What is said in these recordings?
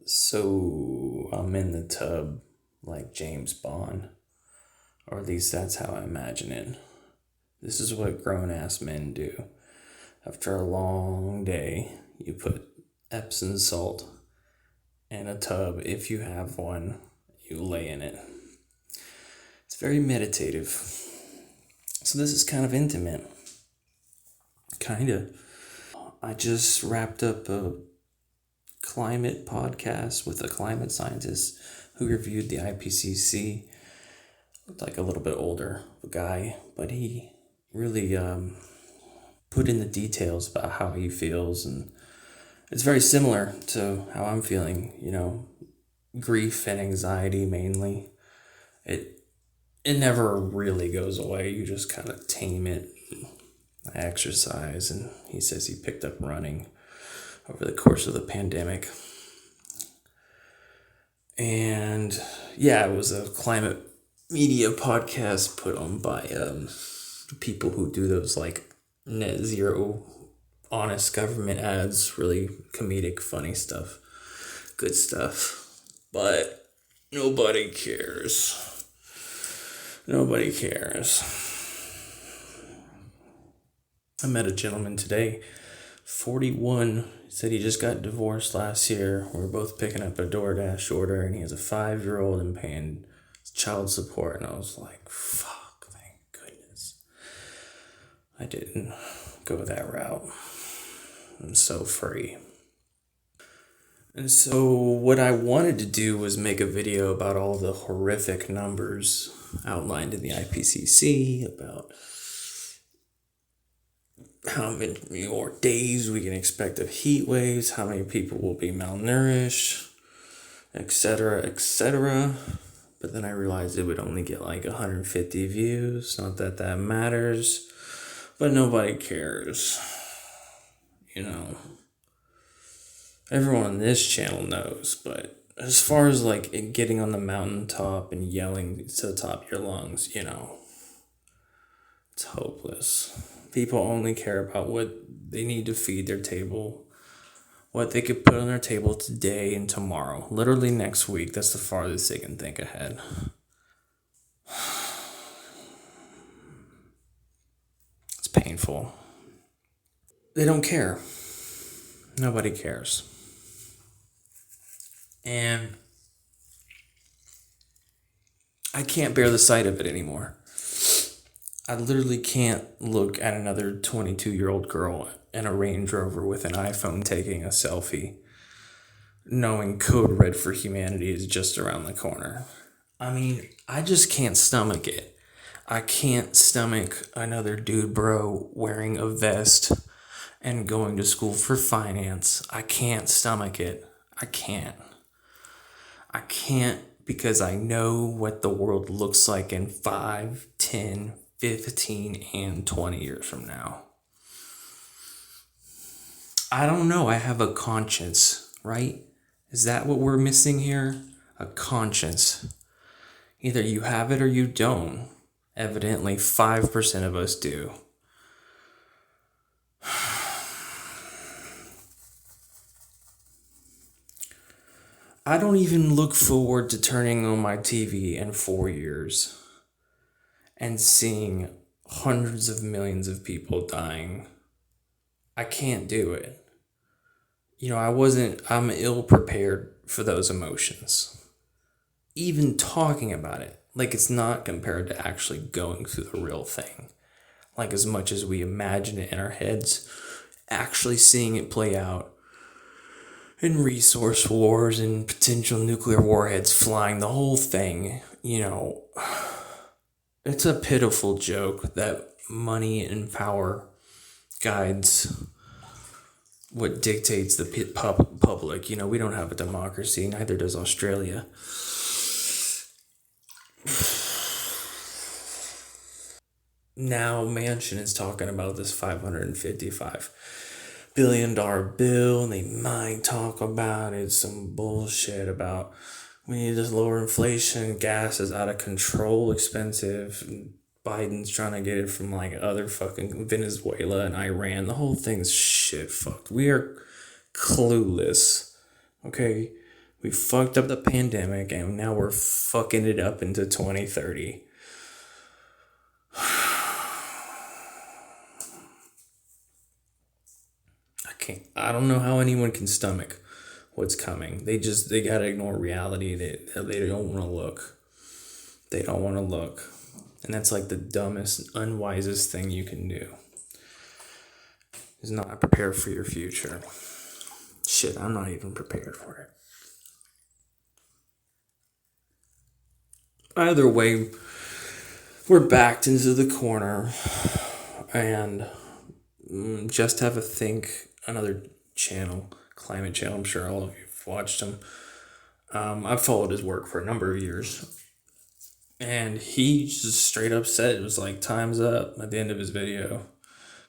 So I'm in the tub like James Bond, or at least that's how I imagine it. This is what grown ass men do. After a long day, you put Epsom salt in a tub if you have one, you lay in it. It's very meditative. So this is kind of intimate. Kinda. I just wrapped up a climate podcast with a climate scientist who reviewed the IPCC. Looked like a little bit older guy, but he really put in the details about how he feels, and it's very similar to how I'm feeling. Grief and anxiety mainly. It never really goes away. You just kind of tame it. I exercise, and he says he picked up running over the course of the pandemic. And yeah, it was a climate media podcast put on by people who do those like net zero honest government ads, really comedic, funny stuff, good stuff. But nobody cares. Nobody cares. I met a gentleman today, 41, said he just got divorced last year. We were both picking up a DoorDash order, and he has a 5-year-old and paying child support. And I was like, fuck, thank goodness I didn't go that route. I'm so free. And so what I wanted to do was make a video about all the horrific numbers outlined in the IPCC about how many more days we can expect of heat waves, how many people will be malnourished, etc., etc. But then I realized it would only get like 150 views. Not that that matters, but nobody cares. Everyone on this channel knows, but as far as like getting on the mountaintop and yelling to the top of your lungs, it's hopeless. People only care about what they need to feed their table, what they could put on their table today and tomorrow. Literally next week, that's the farthest they can think ahead. It's painful. They don't care. Nobody cares. And I can't bear the sight of it anymore. I literally can't look at another 22-year-old girl in a Range Rover with an iPhone taking a selfie, knowing Code Red for Humanity is just around the corner. I mean, I just can't stomach it. I can't stomach another dude bro wearing a vest and going to school for finance. I can't stomach it. I can't because I know what the world looks like in 5, 10, 15, and 20 years from now. I don't know. I have a conscience, right? Is that what we're missing here? A conscience. Either you have it or you don't. Evidently, 5% of us do. I don't even look forward to turning on my TV in 4 years and seeing hundreds of millions of people dying. I can't do it. I'm ill prepared for those emotions. Even talking about it, like it's not compared to actually going through the real thing. Like as much as we imagine it in our heads, actually seeing it play out in resource wars and potential nuclear warheads flying, the whole thing, it's a pitiful joke that money and power guides what dictates the public. We don't have a democracy, neither does Australia. Now Manchin is talking about this $555 billion bill, and they might talk about it, some bullshit about we need to lower inflation, gas is out of control expensive, and Biden's trying to get it from like other fucking Venezuela and Iran. The whole thing's shit fucked. We are clueless, okay? We fucked up the pandemic and now we're fucking it up into 2030. I don't know how anyone can stomach what's coming. They gotta ignore reality. They don't want to look. They don't want to look. And that's like the dumbest, unwisest thing you can do. Is not prepare for your future. Shit, I'm not even prepared for it. Either way, we're backed into the corner, and just have a think. Another channel, Climate Channel. I'm sure all of you've watched him. I've followed his work for a number of years, and he just straight up said it was like time's up at the end of his video,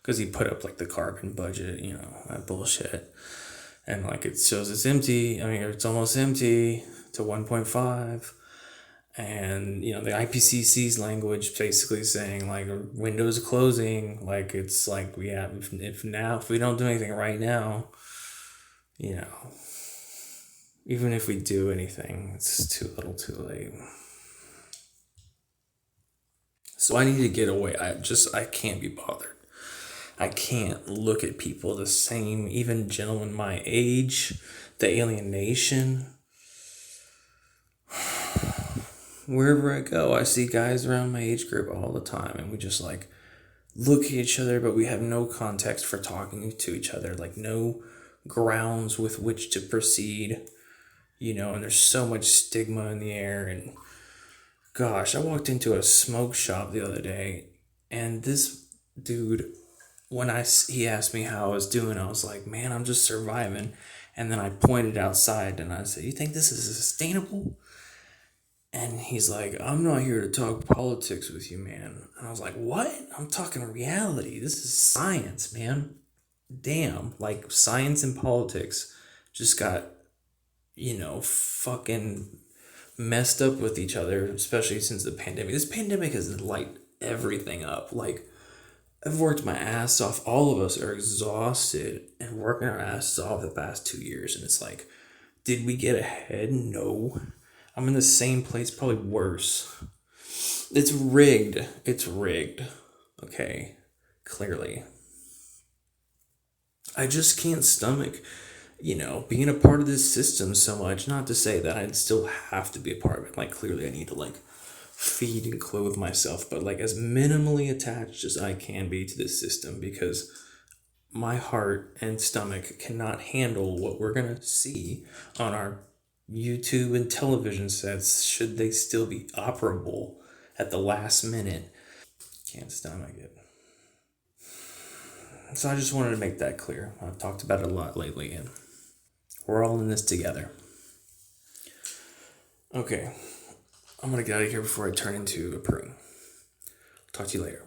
because he put up like the carbon budget, that bullshit, and like it shows it's empty. I mean, it's almost empty to 1.5. And the IPCC's language basically saying like windows closing, like it's like we have if we don't do anything right now, even if we do anything, it's too little, too late. So I need to get away. I can't be bothered. I can't look at people the same, even gentlemen my age, the alienation. Wherever I go, I see guys around my age group all the time, and we just like look at each other, but we have no context for talking to each other, like no grounds with which to proceed, and there's so much stigma in the air. And gosh, I walked into a smoke shop the other day, and this dude, he asked me how I was doing, I was like, man, I'm just surviving. And then I pointed outside and I said, you think this is sustainable? And he's like, I'm not here to talk politics with you, man. And I was like, what? I'm talking reality. This is science, man. Damn. Like, science and politics just got, fucking messed up with each other, especially since the pandemic. This pandemic has lighted everything up. Like, I've worked my ass off. All of us are exhausted and working our asses off the past 2 years. And it's like, did we get ahead? No. I'm in the same place, probably worse. It's rigged. Okay, clearly. I just can't stomach, being a part of this system so much. Not to say that I'd still have to be a part of it. Like, clearly I need to, feed and clothe myself. But, as minimally attached as I can be to this system. Because my heart and stomach cannot handle what we're going to see on our YouTube and television sets, should they still be operable at the last minute. Can't stomach it. So I just wanted to make that clear. I've talked about it a lot lately, and we're all in this together. Okay, I'm gonna get out of here before I turn into a prune. Talk to you later.